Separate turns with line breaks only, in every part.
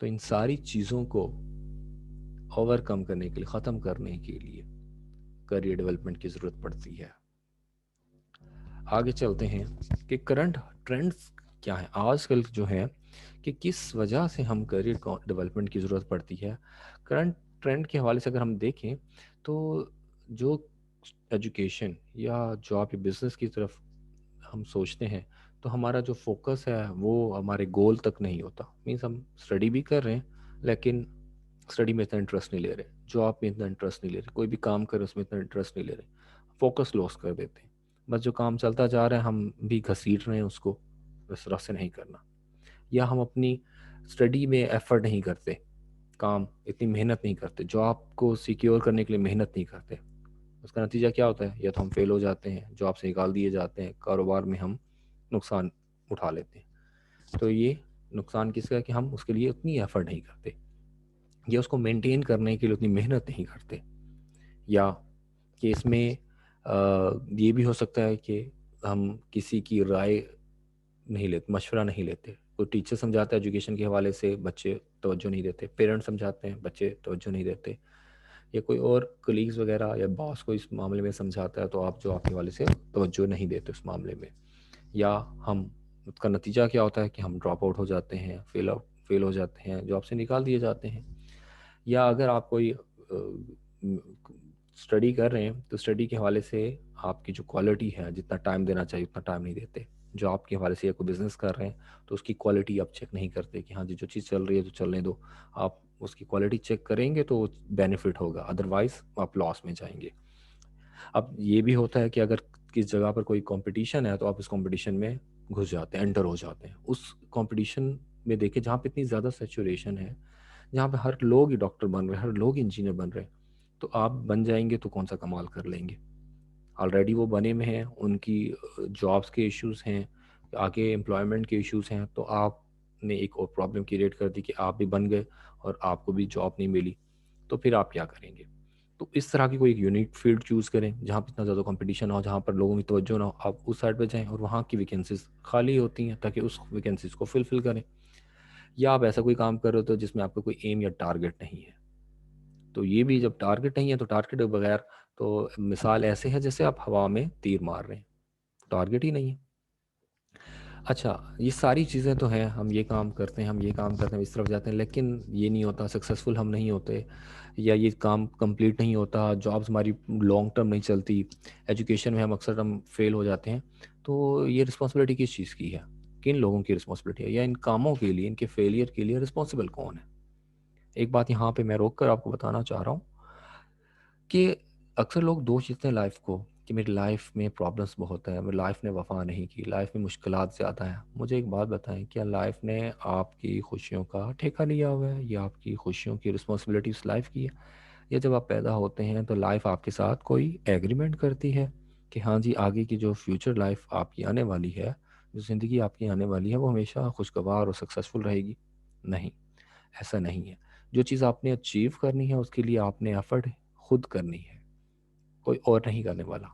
تو ان ساری چیزوں کو اوور کم کرنے کے لیے، ختم کرنے کے لیے کریئر ڈیولپمنٹ کی ضرورت پڑتی ہے۔ آگے چلتے ہیں کہ کرنٹ ٹرینڈز کیا ہیں آج کل جو ہے، کہ کس وجہ سے ہم کریئر ڈیولپمنٹ کی ضرورت پڑتی ہے۔ کرنٹ ٹرینڈ کے حوالے سے اگر ہم دیکھیں تو جو ایجوکیشن یا جاب یا بزنس کی طرف ہم سوچتے ہیں تو ہمارا جو فوکس ہے وہ ہمارے گول تک نہیں ہوتا۔ مینس ہم اسٹڈی بھی کر رہے ہیں لیکن اسٹڈی میں اتنا انٹرسٹ نہیں لے رہے، جاب میں اتنا انٹرسٹ نہیں لے رہے، کوئی بھی کام کر رہے اس میں اتنا انٹرسٹ نہیں لے رہے، فوکس لاس کر دیتے ہیں۔ بس جو کام چلتا جا رہا ہے ہم بھی گھسیٹ رہے ہیں اس کو، اس طرح سے نہیں کرنا۔ یا ہم اپنی اسٹڈی میں ایفرٹ نہیں کرتے، کام اتنی محنت نہیں کرتے، جاب کو سیکیور کرنے کے لیے محنت نہیں کرتے۔ اس کا نتیجہ کیا ہوتا ہے؟ یا تو ہم فیل ہو جاتے ہیں، جاب سے نکال دیے جاتے ہیں، کاروبار میں ہم نقصان اٹھا لیتے ہیں۔ تو یہ نقصان کس کا ہے؟ کہ ہم اس کے لیے اتنی ایفرٹ نہیں کرتے، یا اس کو مینٹین کرنے کے لیے اتنی محنت نہیں کرتے، یا کہ اس میں یہ بھی ہو سکتا ہے کہ ہم کسی کی رائے نہیں لیتے، مشورہ نہیں لیتے۔ کوئی ٹیچر سمجھاتا ہے ایجوکیشن کے حوالے سے، بچے توجہ نہیں دیتے، پیرنٹس سمجھاتے ہیں، بچے توجہ نہیں دیتے، یا کوئی اور کلیگز وغیرہ یا باس کو اس معاملے میں سمجھاتا ہے تو آپ جو آپ کے حوالے سے توجہ نہیں دیتے اس معاملے میں، یا ہم اس کا نتیجہ کیا ہوتا ہے کہ ہم ڈراپ آؤٹ ہو جاتے ہیں، فیل ہو جاتے ہیں، جاب سے نکال دیے جاتے ہیں۔ یا اگر آپ کوئی اسٹڈی کر رہے ہیں تو اسٹڈی کے حوالے سے آپ کی جو کوالٹی ہے، جتنا ٹائم دینا چاہیے اتنا ٹائم نہیں دیتے۔ جو آپ کے حوالے سے یا کوئی بزنس کر رہے ہیں تو اس کی کوالٹی آپ چیک نہیں کرتے کہ ہاں جی جو چیز چل رہی ہے تو چلنے دو، آپ اس کی کوالٹی چیک کریں گے تو بینیفٹ ہوگا، ادروائز آپ لاس میں جائیں گے۔ اب یہ بھی ہوتا ہے کہ اگر کس جگہ پر کوئی کمپٹیشن ہے تو آپ اس کمپٹیشن میں گھس جاتے ہیں، انٹر ہو جاتے ہیں اس کمپٹیشن میں۔ دیکھیں جہاں پہ اتنی زیادہ سیچوریشن ہے، جہاں پہ ہر لوگ ہی ڈاکٹر بن رہے ہیں، ہر لوگ انجینئر بن رہے ہیں، تو آپ بن جائیں گے تو کون سا کمال کر لیں گے؟ آلریڈی وہ بنے میں ہیں، ان کی جابس کے ایشوز ہیں، آگے امپلائمنٹ کے ایشوز ہیں، تو آپ نے ایک اور پرابلم کریٹ کر دی کہ آپ بھی بن گئے اور آپ کو بھی جاب نہیں ملی، تو پھر آپ کیا کریں گے؟ تو اس طرح کی کوئی ایک یونیک فیلڈ چوز کریں جہاں پہ اتنا زیادہ کمپٹیشن ہو، جہاں پر لوگوں کی توجہ نہ ہو، آپ اس سائڈ پہ جائیں اور وہاں کی ویکینسیز خالی ہوتی ہیں تاکہ اس ویکینسیز کو فل کریں۔ یا آپ ایسا کوئی کام کر رہے ہو تو جس میں آپ کا کوئی ایم یا ٹارگٹ نہیں ہے، تو یہ بھی جب ٹارگٹ نہیں ہے تو ٹارگٹ کے بغیر تو مثال ایسے ہے جیسے آپ ہوا میں تیر مار رہے ہیں، ٹارگٹ ہی نہیں ہے۔ اچھا یہ ساری چیزیں تو ہیں، ہم یہ کام کرتے ہیں، ہم یہ کام کرتے ہیں، اس طرف جاتے ہیں، لیکن یہ نہیں ہوتا، سکسیزفل ہم نہیں ہوتے، یا یہ کام کمپلیٹ نہیں ہوتا، جابس ہماری لانگ ٹرم نہیں چلتی، ایجوکیشن میں ہم فیل ہو جاتے ہیں، تو یہ رسپانسبلٹی کس چیز کی ہے؟ کن لوگوں کی رسپانسبلٹی ہے؟ یا ان کاموں کے لیے، ان کے فیلئر کے لیے رسپانسبل کون ہے؟ ایک بات یہاں پہ میں روک کر آپ کو بتانا چاہ رہا ہوں کہ اکثر لوگ دوش دیتے ہیں لائف کو کہ میری لائف میں پرابلمس بہت ہیں، میری لائف نے وفا نہیں کی، لائف میں مشکلات زیادہ ہیں۔ مجھے ایک بات بتائیں، کیا لائف نے آپ کی خوشیوں کا ٹھیکہ لیا ہوا ہے، یا آپ کی خوشیوں کی رسپانسبلٹی اس لائف کی ہے؟ یا جب آپ پیدا ہوتے ہیں تو لائف آپ کے ساتھ کوئی ایگریمنٹ کرتی ہے کہ ہاں جی آگے کی جو فیوچر لائف آپ کی آنے والی ہے، جو زندگی آپ کی آنے والی ہے وہ ہمیشہ خوشگوار اور سکسیزفل رہے گی؟ نہیں، ایسا نہیں ہے۔ جو چیز آپ نے اچیو کرنی ہے اس کے لیے آپ نے ایفرٹ خود کرنی ہے، کوئی اور نہیں کرنے والا۔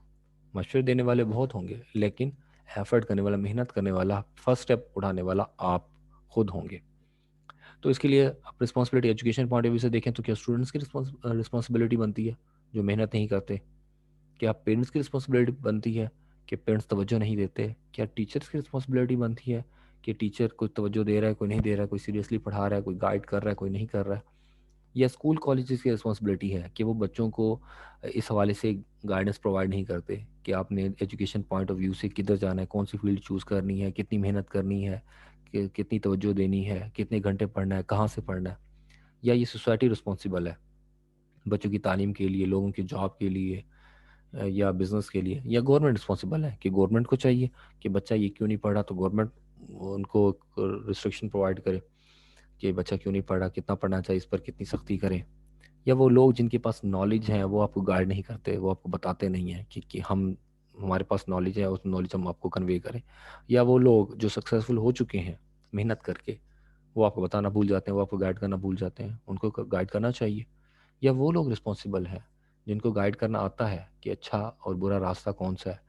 مشورے دینے والے بہت ہوں گے لیکن ایفرٹ کرنے والا، محنت کرنے والا، فرسٹ اسٹیپ اٹھانے والا آپ خود ہوں گے۔ تو اس کے لیے آپ responsibility education point of view سے دیکھیں تو کیا اسٹوڈنٹس کی رسپانسبلٹی بنتی ہے جو محنت نہیں کرتے؟ کیا پیرنٹس کی رسپانسبلٹی بنتی ہے کہ پیرنٹس توجہ نہیں دیتے؟ کیا ٹیچرس کی رسپانسبلٹی بنتی ہے کہ ٹیچر کوئی توجہ دے رہا ہے، کوئی نہیں دے رہا ہے، کوئی سیریسلی پڑھا رہا ہے، کوئی گائیڈ کر رہا ہے، کوئی نہیں کر رہا ہے؟ یا اسکول کالجز کی رسپانسبلٹی ہے کہ وہ بچوں کو اس حوالے سے گائیڈنس پرووائڈ نہیں کرتے کہ آپ نے ایجوکیشن پوائنٹ آف ویو سے کدھر جانا ہے، کون سی فیلڈ چوز کرنی ہے، کتنی محنت کرنی ہے، کہ کتنی توجہ دینی ہے، کتنے گھنٹے پڑھنا ہے، کہاں سے پڑھنا ہے؟ یا یہ سوسائٹی رسپانسبل ہے بچوں کی تعلیم کے لیے، لوگوں کی جاب کے لیے، یا بزنس کے لیے؟ یا گورنمنٹ رسپانسبل ہے کہ گورنمنٹ کو چاہیے کہ بچہ یہ کیوں نہیں پڑھا تو گورنمنٹ ان کو ریسٹرکشن پرووائڈ کرے کہ بچہ کیوں نہیں پڑھا، کتنا پڑھنا چاہیے، اس پر کتنی سختی کرے؟ یا وہ لوگ جن کے پاس نالج ہے وہ آپ کو گائیڈ نہیں کرتے، وہ آپ کو بتاتے نہیں ہیں کہ ہمارے پاس نالج ہے، اس نالج ہم آپ کو کنوے کریں؟ یا وہ لوگ جو سکسیزفل ہو چکے ہیں محنت کر کے، وہ آپ کو بتانا بھول جاتے ہیں، وہ آپ کو گائیڈ کرنا بھول جاتے ہیں؟ ان کو گائیڈ کرنا چاہیے۔ یا وہ لوگ رسپانسبل ہیں جن کو گائیڈ کرنا آتا ہے کہ اچھا اور برا راستہ کون سا ہے،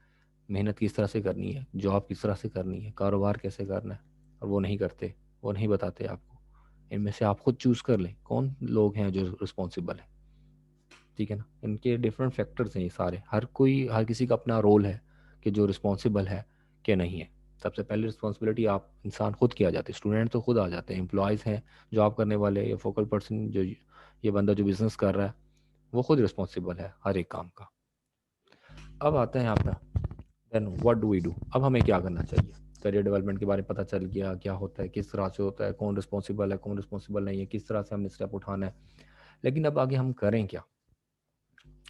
محنت کس طرح سے کرنی ہے، جاب کس طرح سے کرنی ہے، کاروبار کیسے کرنا ہے، اور وہ نہیں کرتے، وہ نہیں بتاتے آپ کو؟ ان میں سے آپ خود چوز کر لیں کون لوگ ہیں جو رسپانسبل ہیں. ٹھیک ہے نا. ان کے ڈفرینٹ فیکٹرز ہیں یہ سارے. ہر کسی کا اپنا رول ہے کہ جو رسپانسبل ہے کہ نہیں ہے. سب سے پہلے رسپانسبلٹی آپ انسان خود کی آ جاتی ہے. اسٹوڈنٹ تو خود آ جاتے ہیں, امپلائز ہیں جاب کرنے والے, یا فوکل پرسن جو یہ بندہ جو بزنس کر رہا ہے وہ خود رسپانسبل ہے ہر ایک کام کا. اب آتے ہیں آپ کا دین واٹ ڈو وی ڈو. اب ہمیں کیا کرنا چاہیے. کریئر ڈیولپمنٹ کے بارے میں پتہ چل گیا کیا ہوتا ہے, کس طرح سے ہوتا ہے, کون رسپانسبل ہے کون رسپانسبل نہیں ہے, کس طرح سے ہم نے اسٹیپ اٹھانا ہے. لیکن اب آگے ہم کریں کیا.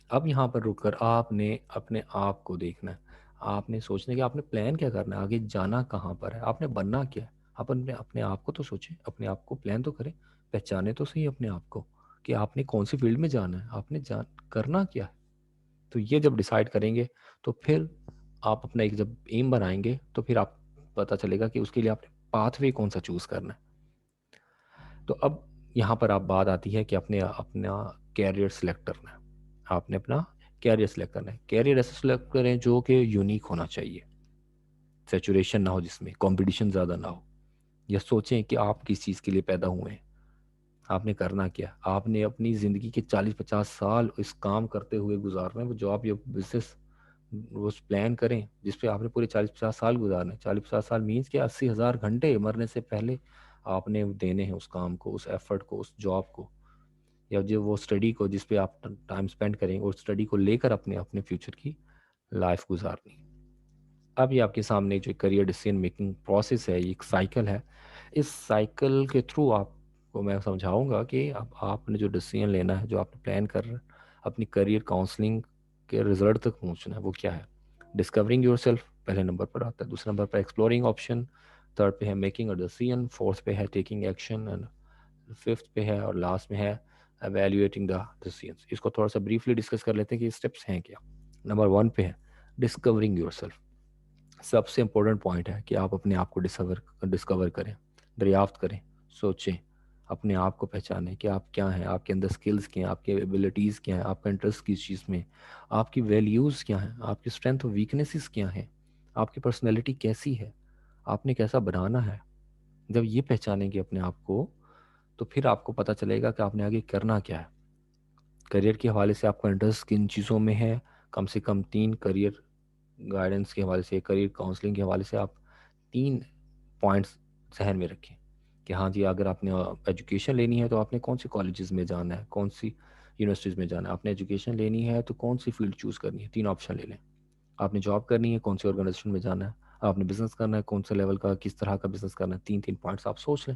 اب یہاں پر رک کر آپ نے اپنے آپ کو دیکھنا ہے. آپ نے سوچنا ہے کہ آپ نے پلان کیا کرنا ہے, آگے جانا کہاں پر ہے, آپ نے بننا کیا ہے. آپ اپنے آپ کو تو سوچیں, اپنے آپ کو پلان تو کریں, پہچانے تو صحیح اپنے آپ کو کہ آپ نے کون سی فیلڈ میں جانا ہے, آپ نے کرنا کیا ہے. تو یہ جب ڈیسائیڈ کریں گے تو پھر آپ اپنا ایک جب ایم بنائیں گے تو پھر آپ پتہ چلے گا کہ اس کے لیے آپ نے پاتھ وے کون سا چوز کرنا ہے. تو اب یہاں پر آپ بات آتی ہے کہ اپنا کیریئر سلیکٹ کرنا ہے. آپ نے اپنا کیریئر سلیکٹ کرنا ہے. کیریئر ایسا سلیکٹ کریں جو کہ یونیک ہونا چاہیے, سیچوریشن نہ ہو, جس میں کمپٹیشن زیادہ نہ ہو. یا سوچیں کہ آپ کس چیز کے لیے پیدا ہوئے ہیں, آپ نے کرنا کیا. آپ نے اپنی زندگی کے 40-50 سال اس کام کرتے ہوئے گزارنا ہے. وہ جاب یا بزنس وہ پلان کریں جس پہ آپ نے پورے 40-50 سال گزارنے. 40-50 سال مینس کہ 80,000 گھنٹے مرنے سے پہلے آپ نے دینے ہیں اس کام کو, اس ایفرٹ کو, اس جاب کو, یا جو وہ اسٹڈی کو جس پہ آپ ٹائم اسپینڈ کریں, اور اسٹڈی کو لے کر اپنے فیوچر کی لائف گزارنی. اب یہ آپ کے سامنے جو کریئر ڈیسیژن میکنگ پروسیس ہے, یہ ایک سائیکل ہے. اس سائیکل کے تھرو آپ کو میں سمجھاؤں گا کہ اب آپ نے جو ڈیسیژن لینا ہے, جو آپ نے پلان کر رہے ہیں, اپنی کریئر کاؤنسلنگ کے رزلٹ تک پہنچنا ہے, وہ کیا ہے. ڈسکورنگ یور سیلف پہلے نمبر پر آتا ہے, دوسرے نمبر پر ایکسپلورنگ آپشن, تھرڈ پہ ہے میکنگ اے ڈیسیژن, فورتھ پہ ہے ٹیکنگ ایکشن, اینڈ ففتھ پہ ہے اور لاسٹ میں ہے ایویلیویٹنگ دا ڈیسیژنس. اس کو تھوڑا سا بریفلی ڈسکس کر لیتے ہیں کہ یہ اسٹیپس ہیں کیا. نمبر 1 پہ ہے ڈسکورنگ یور سیلف. سب سے امپورٹنٹ پوائنٹ ہے کہ آپ اپنے آپ کو ڈسکور کریں, دریافت کریں, سوچیں, اپنے آپ کو پہچانیں کہ آپ کیا ہیں, آپ کے اندر سکلز کیا ہیں, آپ کے ایبلٹیز کیا ہیں, آپ کا انٹرسٹ کس چیز میں, آپ کی ویلیوز کیا ہیں, آپ کی اسٹرینتھ اور ویکنیسز کیا ہیں, آپ کی پرسنالٹی کیسی ہے, آپ نے کیسا بنانا ہے. جب یہ پہچانیں گے اپنے آپ کو تو پھر آپ کو پتہ چلے گا کہ آپ نے آگے کرنا کیا ہے. کریئر کے حوالے سے آپ کا انٹرسٹ کن چیزوں میں ہے. کم سے کم 3 کریئر گائیڈنس کے حوالے سے, کریئر کاؤنسلنگ کے حوالے سے آپ 3 پوائنٹس ذہن میں رکھیں کہ ہاں جی, اگر آپ نے ایجوکیشن لینی ہے تو آپ نے کون سی کالجز میں جانا ہے, کون سی یونیورسٹیز میں جانا ہے. آپ نے ایجوکیشن لینی ہے تو کون سی فیلڈ چوز کرنی ہے, 3 آپشن لے لیں. آپ نے جاب کرنی ہے, کون سی آرگنائزیشن میں جانا ہے. آپ نے بزنس کرنا ہے, کون سے لیول کا, کس طرح کا بزنس کرنا ہے. 3 پوائنٹس آپ سوچ لیں,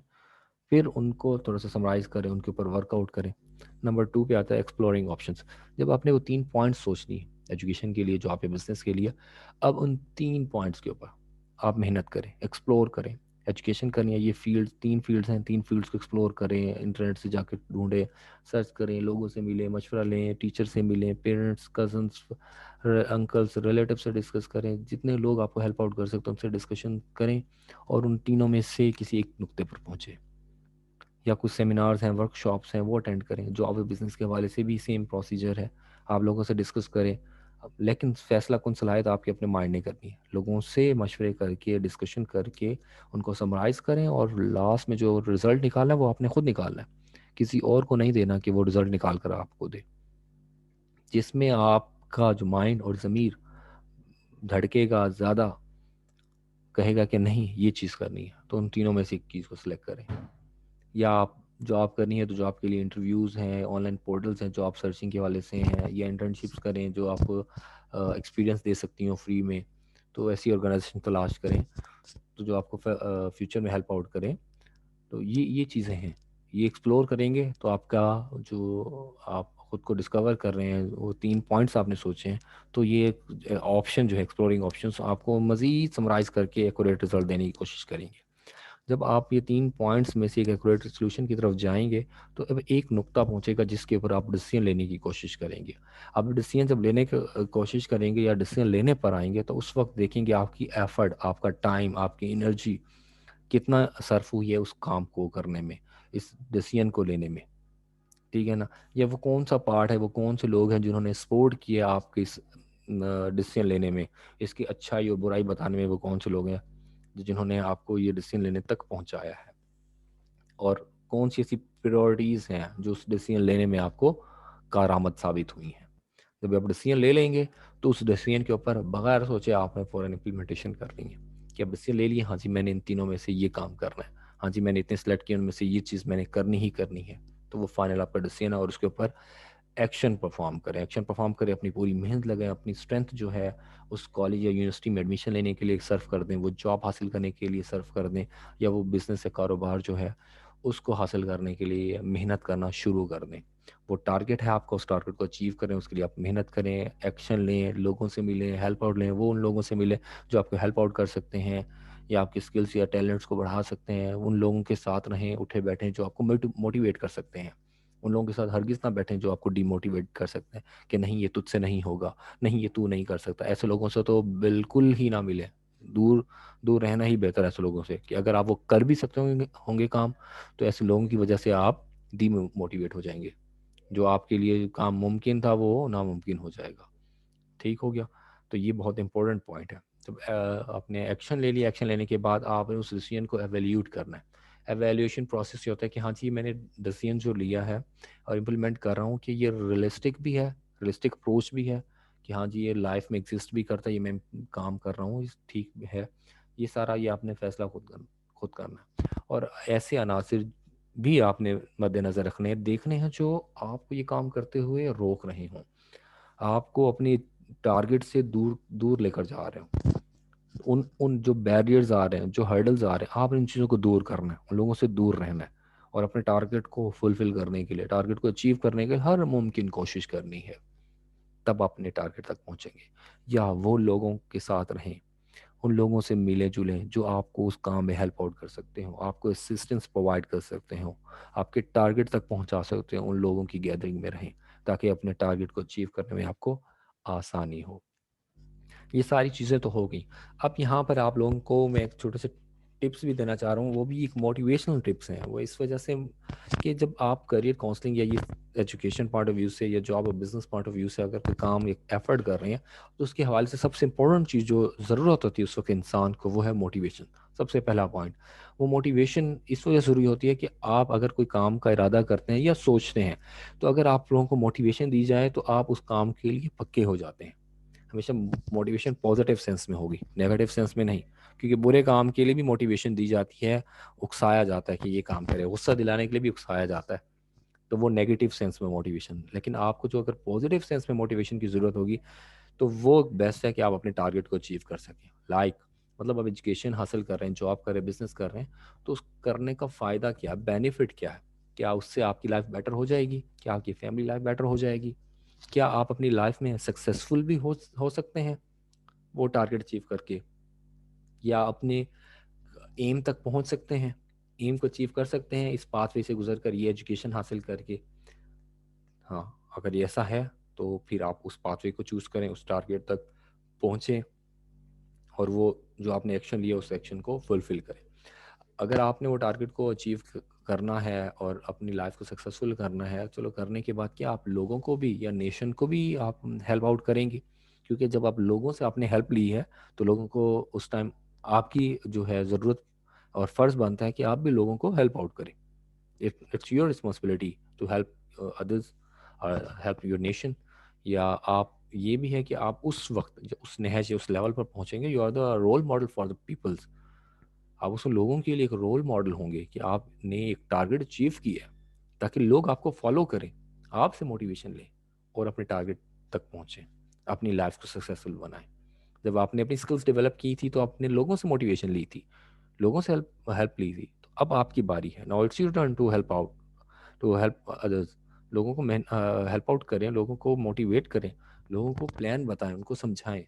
پھر ان کو تھوڑا سا سمرائز کریں, ان کے اوپر ورک آؤٹ کریں. نمبر 2 پہ آتا ہے ایکسپلورنگ آپشنس. جب آپ نے وہ 3 پوائنٹس سوچ لی ایجوکیشن کے لیے, جاب یا بزنس کے لیے, اب ان 3 پوائنٹس کے اوپر آپ محنت کریں, ایکسپلور کریں. ایجوکیشن کرنی ہے, یہ 3 فیلڈس ہیں, 3 فیلڈس کو ایکسپلور کریں, انٹرنیٹ سے جا کے ڈھونڈیں, سرچ کریں, لوگوں سے ملیں, مشورہ لیں, ٹیچر سے ملیں, پیرنٹس, کزنس, انکلس, ریلیٹیو سے ڈسکس کریں. جتنے لوگ آپ کو ہیلپ آؤٹ کر سکتے ہیں ان سے ڈسکشن کریں, اور ان تینوں میں سے کسی ایک نقطے پر پہنچے. یا کچھ سیمینارز ہیں, ورک شاپس ہیں, وہ اٹینڈ کریں. جاب اور بزنس کے حوالے سے بھی سیم پروسیجر ہے, آپ لوگوں سے ڈسکس کریں. لیکن فیصلہ کن صلاحیت آپ کے اپنے مائنڈ نے کرنی ہے. لوگوں سے مشورے کر کے, ڈسکشن کر کے ان کو سمرائز کریں, اور لاسٹ میں جو رزلٹ نکالنا ہے وہ آپ نے خود نکالنا ہے, کسی اور کو نہیں دینا کہ وہ رزلٹ نکال کر آپ کو دے. جس میں آپ کا جو مائنڈ اور ضمیر دھڑکے گا زیادہ, کہے گا کہ نہیں یہ چیز کرنی ہے, تو ان تینوں میں سے ایک چیز کو سلیکٹ کریں. یا آپ جاب کرنی ہے تو جاب کے لیے انٹرویوز ہیں, آن لائن پورٹلس ہیں, جاب سرچنگ کے حوالے سے ہیں, یا انٹرنشپس کریں جو آپ کو ایکسپیرینس دے سکتی ہوں فری میں. تو ایسی آرگنائزیشن تلاش کریں تو جو آپ کو فیوچر میں ہیلپ آؤٹ کریں. تو یہ چیزیں ہیں, یہ ایکسپلور کریں گے تو آپ کا جو آپ خود کو ڈسکور کر رہے ہیں, وہ 3 پوائنٹس آپ نے سوچے ہیں, تو یہ آپشن جو ہے ایکسپلورنگ آپشنس آپ کو مزید سمرائز کر کے ایکوریٹ رزلٹ دینے کی کوشش کریں گے. جب آپ یہ 3 پوائنٹس میں سے ایک ایکوریٹ سولوشن کی طرف جائیں گے تو اب ایک نقطہ پہنچے گا جس کے اوپر آپ ڈیسیژن لینے کی کوشش کریں گے. اب ڈیسیژن جب لینے کی کوشش کریں گے یا ڈیسیژن لینے پر آئیں گے تو اس وقت دیکھیں گے آپ کی ایفرٹ, آپ کا ٹائم, آپ کی انرجی کتنا صرف ہوئی ہے اس کام کو کرنے میں, اس ڈیسیژن کو لینے میں. ٹھیک ہے نا. یا وہ کون سا پارٹ ہے, وہ کون سے لوگ ہیں جنہوں نے سپورٹ کیا آپ کے اس ڈیسیژن لینے میں, اس کی اچھائی اور برائی بتانے میں وہ کون سے لوگ ہیں جنہوں نے آپ کو یہ ڈیسیژن لینے تک پہنچایا ہے, اور کون سی ایسی پریورٹیز ہیں جو اس ڈیسیجن لینے میں آپ کو کارآمد ثابت ہوئی ہیں. جب آپ ڈیسیجن لے لیں گے تو اس ڈیسیجن کے اوپر بغیر سوچے آپ نے فوراً امپلیمنٹیشن کر لیں گے کہ اب ڈیسیجن لے لیے، ہاں جی میں نے ان تینوں میں سے یہ کام کرنا ہے، ہاں جی میں نے اتنے سلیکٹ کیے ان میں سے یہ چیز میں نے کرنی ہی کرنی ہے. تو وہ فائنل آپ کا ڈیسیجن ہے اور اس کے اوپر ایکشن پرفارم کریں. ایکشن پرفارم کریں، اپنی پوری محنت لگائیں، اپنی اسٹرینتھ جو ہے اس کالج یا یونیورسٹی میں ایڈمیشن لینے کے لیے صرف کر دیں، وہ جاب حاصل کرنے کے لیے صرف کر دیں، یا وہ بزنس یا کاروبار جو ہے اس کو حاصل کرنے کے لیے محنت کرنا شروع کر دیں. وہ ٹارگٹ ہے آپ کا، اس ٹارگٹ کو اچیو کریں، اس کے لیے آپ محنت کریں، ایکشن لیں، لوگوں سے ملیں، ہیلپ آؤٹ لیں. وہ ان لوگوں سے ملیں جو آپ کو ہیلپ آؤٹ کر سکتے ہیں یا آپ کی اسکلس یا ٹیلنٹس کو بڑھا سکتے ہیں. ان لوگوں کے ساتھ رہیں، اٹھے بیٹھیں جو آپ کو موٹیویٹ کر سکتے ہیں. ان لوگوں کے ساتھ ہرگز نہ بیٹھیں جو آپ کو ڈی موٹیویٹ کر سکتے ہیں کہ نہیں یہ تجھ سے نہیں ہوگا، نہیں یہ تو نہیں کر سکتا. ایسے لوگوں سے تو بالکل ہی نہ ملے، دور دور رہنا ہی بہتر ہے ایسے لوگوں سے. کہ اگر آپ وہ کر بھی سکتے ہوں گے کام، تو ایسے لوگوں کی وجہ سے آپ ڈی موٹیویٹ ہو جائیں گے. جو آپ کے لیے کام ممکن تھا وہ ناممکن ہو جائے گا. ٹھیک ہو گیا؟ تو یہ بہت امپورٹنٹ پوائنٹ ہے. جب آپ نے ایکشن لے لیا، ایکشن لینے کے بعد آپ نے اس ڈیسیجن کو ایویلیوٹ کرنا ہے. ایویلیویشن پروسیس یہ ہوتا ہے کہ ہاں جی میں نے ڈیسیجن جو لیا ہے اور امپلیمنٹ کر رہا ہوں کہ یہ ریئلسٹک بھی ہے، ریئلسٹک اپروچ بھی ہے کہ ہاں جی یہ لائف میں ایگزسٹ بھی کرتا ہے، یہ میں کام کر رہا ہوں یہ ٹھیک ہے. یہ سارا یہ آپ نے فیصلہ خود کرنا ہے. اور ایسے عناصر بھی آپ نے مد نظر رکھنے ہیں، دیکھنے ہیں جو آپ کو یہ کام کرتے ہوئے روک رہے ہوں، آپ کو اپنی ٹارگٹ سے دور دور لے کر جا رہے ہوں. ان جو بیریئرز آ رہے ہیں، جو ہرڈلز آ رہے ہیں، آپ ان چیزوں کو دور کرنا ہے، ان لوگوں سے دور رہنا ہے اور اپنے ٹارگٹ کو فلفل کرنے کے لیے، ٹارگٹ کو اچیو کرنے کے لیے ہر ممکن کوشش کرنی ہے. تب اپنے ٹارگٹ تک پہنچیں گے. یا وہ لوگوں کے ساتھ رہیں، ان لوگوں سے ملیں جلیں جو آپ کو اس کام میں ہیلپ آؤٹ کر سکتے ہوں، آپ کو اسسٹنس پرووائڈ کر سکتے ہوں، آپ کے ٹارگٹ تک پہنچا سکتے ہیں. ان لوگوں کی گیدرنگ میں رہیں تاکہ اپنے ٹارگٹ کو اچیو کرنے میں آپ کو آسانی ہو. یہ ساری چیزیں تو ہو گئیں. اب یہاں پر آپ لوگوں کو میں ایک چھوٹے سے ٹپس بھی دینا چاہ رہا ہوں، وہ بھی ایک موٹیویشنل ٹپس ہیں. وہ اس وجہ سے کہ جب آپ کریئر کاؤنسلنگ یا یہ ایجوکیشن پوائنٹ آف ویو سے یا جاب اور بزنس پوائنٹ آف ویو سے اگر کوئی کام ایک ایفرٹ کر رہے ہیں، تو اس کے حوالے سے سب سے امپورٹنٹ چیز جو ضرورت ہوتی ہے اس وقت انسان کو، وہ ہے موٹیویشن. سب سے پہلا پوائنٹ وہ موٹیویشن اس وجہ سے ضروری ہوتی ہے کہ آپ اگر کوئی کام کا ارادہ کرتے ہیں یا سوچتے ہیں، تو اگر آپ لوگوں کو موٹیویشن دی جائے تو آپ اس کام کے لیے پکے ہو جاتے ہیں. ہمیشہ موٹیویشن پازیٹیو سینس میں ہوگی، نیگیٹو سینس میں نہیں. کیونکہ برے کام کے لیے بھی موٹیویشن دی جاتی ہے، اکسایا جاتا ہے کہ یہ کام کرے، غصہ دلانے کے لیے بھی اکسایا جاتا ہے، تو وہ نیگیٹو سینس میں موٹیویشن. لیکن آپ کو جو اگر پازیٹیو سینس میں موٹیویشن کی ضرورت ہوگی تو وہ بیسٹ ہے کہ آپ اپنے ٹارگٹ کو اچیو کر سکیں. مطلب آپ ایجوکیشن حاصل کر رہے ہیں، جاب کر رہے ہیں، بزنس کر رہے ہیں، تو اس کرنے کا فائدہ کیا، بینیفٹ کیا ہے؟ کیا اس سے آپ کی لائف بیٹر ہو جائے گی؟ کیا آپ کی فیملی لائف بیٹر ہو جائے گی؟ کیا آپ اپنی لائف میں سکسیزفل بھی ہو سکتے ہیں وہ ٹارگٹ اچیو کر کے؟ یا اپنے ایم تک پہنچ سکتے ہیں، ایم کو اچیو کر سکتے ہیں اس پاتھ وے سے گزر کر، یہ ایجوکیشن حاصل کر کے؟ ہاں، اگر یہ ایسا ہے تو پھر آپ اس پاتھ وے کو چوز کریں، اس ٹارگٹ تک پہنچیں اور وہ جو آپ نے ایکشن لیا اس ایکشن کو فلفل کریں. اگر آپ نے وہ ٹارگٹ کو اچیو کرنا ہے اور اپنی لائف کو سکسیزفل کرنا ہے، چلو کرنے کے بعد کیا آپ لوگوں کو بھی یا نیشن کو بھی آپ ہیلپ آؤٹ کریں گے؟ کیونکہ جب آپ لوگوں سے آپ نے ہیلپ لی ہے تو لوگوں کو اس ٹائم آپ کی جو ہے ضرورت اور فرض بنتا ہے کہ آپ بھی لوگوں کو ہیلپ آؤٹ کریں. It's your responsibility to help others, help your nation. یا آپ یہ بھی ہے کہ آپ اس وقت جب اس نہج اس لیول پر پہنچیں گے، you are the role model for the peoples. آپ اس لوگوں کے لیے ایک رول ماڈل ہوں گے کہ آپ نے ایک ٹارگٹ اچیو کیا ہے، تاکہ لوگ آپ کو فالو کریں، آپ سے موٹیویشن لیں اور اپنے ٹارگٹ تک پہنچیں، اپنی لائف کو سکسیزفل بنائیں. جب آپ نے اپنی اسکلز ڈیولپ کی تھی تو آپ نے لوگوں سے موٹیویشن لی تھی، لوگوں سے ہیلپ لی تھی. تو اب آپ کی باری ہے، now it's your turn to help out, to help others. لوگوں کو ہیلپ آؤٹ کریں، لوگوں کو موٹیویٹ کریں، لوگوں کو پلان بتائیں، ان کو سمجھائیں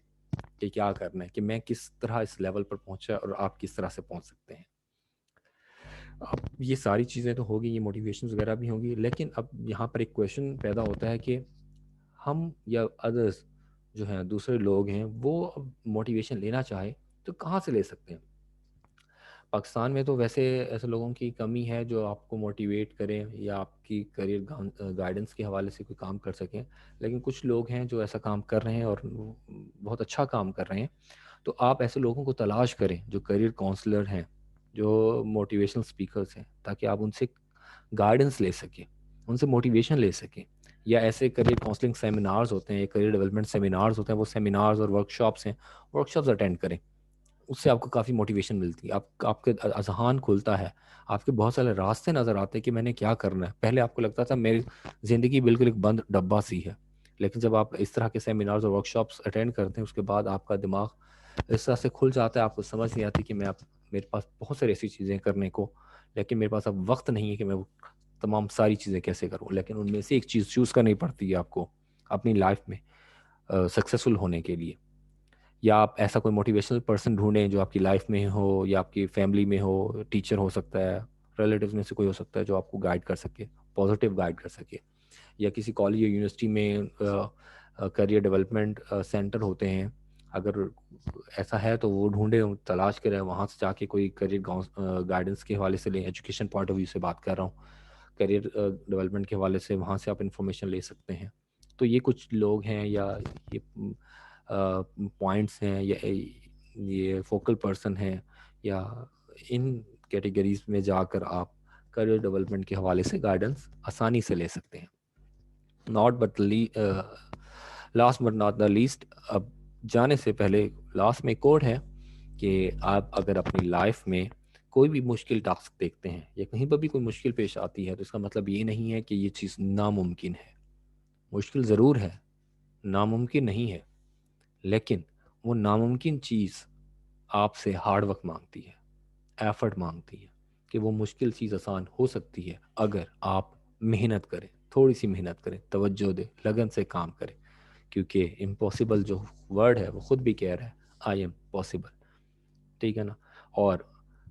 کہ کیا کرنا ہے، کہ میں کس طرح اس لیول پر پہنچا اور آپ کس طرح سے پہنچ سکتے ہیں. اب یہ ساری چیزیں تو ہوگی، یہ موٹیویشن وغیرہ بھی ہوں گی، لیکن اب یہاں پر ایک کویشچن پیدا ہوتا ہے کہ ہم یا ادرس جو ہیں، دوسرے لوگ ہیں، وہ اب موٹیویشن لینا چاہے تو کہاں سے لے سکتے ہیں؟ پاکستان میں تو ویسے ایسے لوگوں کی کمی ہے جو آپ کو موٹیویٹ کریں یا آپ کی کریئر گائیڈنس کے حوالے سے کوئی کام کر سکیں. لیکن کچھ لوگ ہیں جو ایسا کام کر رہے ہیں اور بہت اچھا کام کر رہے ہیں. تو آپ ایسے لوگوں کو تلاش کریں جو کریئر کاؤنسلر ہیں، جو موٹیویشنل اسپیکرس ہیں، تاکہ آپ ان سے گائیڈنس لے سکیں، ان سے موٹیویشن لے سکیں. یا ایسے کریئر کاؤنسلنگ سیمینارز ہوتے ہیں، کریئر ڈیولپمنٹ سیمینارز ہوتے ہیں، وہ سیمینارز اور ورکشاپس ہیں، ورکشاپس اٹینڈ کریں. اس سے آپ کو کافی موٹیویشن ملتی ہے، آپ کے اذہان کھلتا ہے، آپ کے بہت سارے راستے نظر آتے ہیں کہ میں نے کیا کرنا ہے. پہلے آپ کو لگتا تھا میری زندگی بالکل ایک بند ڈبہ سی ہے، لیکن جب آپ اس طرح کے سیمینارز اور ورکشاپس اٹینڈ کرتے ہیں اس کے بعد آپ کا دماغ اس طرح سے کھل جاتا ہے، آپ کو سمجھ نہیں آتی کہ میرے پاس بہت ساری ایسی چیزیں کرنے کو، لیکن میرے پاس اب وقت نہیں ہے کہ میں وہ تمام ساری چیزیں کیسے کروں. لیکن ان میں سے ایک چیز چوز کرنی پڑتی ہے آپ کو اپنی لائف میں سکسیزفل ہونے کے لیے. یا آپ ایسا کوئی موٹیویشنل پرسن ڈھونڈیں جو آپ کی لائف میں ہو یا آپ کی فیملی میں ہو، ٹیچر ہو سکتا ہے، ریلیٹیوز میں سے کوئی ہو سکتا ہے جو آپ کو گائیڈ کر سکے، پازیٹیو گائیڈ کر سکے. یا کسی کالج یا یونیورسٹی میں کریئر ڈیولپمنٹ سینٹر ہوتے ہیں، اگر ایسا ہے تو وہ ڈھونڈیں، تلاش کریں، وہاں سے جا کے کوئی کریئر گائیڈنس کے حوالے سے لیں. ایجوکیشن پوائنٹ آف ویو سے بات کر رہا ہوں، کریئر ڈیولپمنٹ کے حوالے سے وہاں سے آپ انفارمیشن لے سکتے ہیں. تو یہ کچھ لوگ ہیں یا یہ پوائنٹس ہیں یا یہ فوکل پرسن ہیں، یا ان کیٹیگریز میں جا کر آپ کریئر ڈیولپمنٹ کے حوالے سے گائیڈنس آسانی سے لے سکتے ہیں. Last but not the least, اب جانے سے پہلے لاسٹ میں کوڈ ہے کہ آپ اگر اپنی لائف میں کوئی بھی مشکل ٹاسک دیکھتے ہیں یا کہیں پر بھی کوئی مشکل پیش آتی ہے تو اس کا مطلب یہ نہیں ہے کہ یہ چیز ناممکن ہے. مشکل ضرور ہے، ناممکن نہیں ہے، لیکن وہ ناممکن چیز آپ سے ہارڈ ورک مانگتی ہے، ایفرٹ مانگتی ہے کہ وہ مشکل چیز آسان ہو سکتی ہے اگر آپ محنت کریں، تھوڑی سی محنت کریں، توجہ دیں، لگن سے کام کریں. کیونکہ امپاسبل جو ورڈ ہے وہ خود بھی کہہ رہا ہے آئی ایم پاسبل. ٹھیک ہے نا؟ اور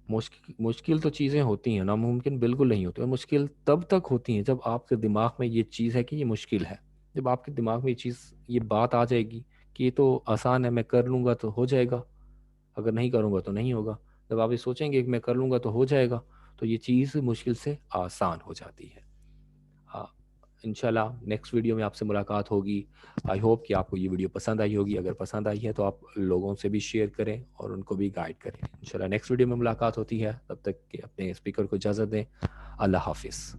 مشکل تو چیزیں ہوتی ہیں، ناممکن بالکل نہیں ہوتی. اور مشکل تب تک ہوتی ہیں جب آپ کے دماغ میں یہ چیز ہے کہ یہ مشکل ہے. جب آپ کے دماغ میں یہ بات آ جائے گی کہ یہ تو آسان ہے، میں کر لوں گا تو ہو جائے گا، اگر نہیں کروں گا تو نہیں ہوگا. جب آپ یہ سوچیں گے کہ میں کر لوں گا تو ہو جائے گا، تو یہ چیز مشکل سے آسان ہو جاتی ہے. ہاں، انشاءاللہ نیکسٹ ویڈیو میں آپ سے ملاقات ہوگی. آئی ہوپ کہ آپ کو یہ ویڈیو پسند آئی ہوگی. اگر پسند آئی ہے تو آپ لوگوں سے بھی شیئر کریں اور ان کو بھی گائیڈ کریں. انشاءاللہ نیکسٹ ویڈیو میں ملاقات ہوتی ہے، تب تک کہ اپنے اسپیکر کو اجازت دیں. اللہ حافظ.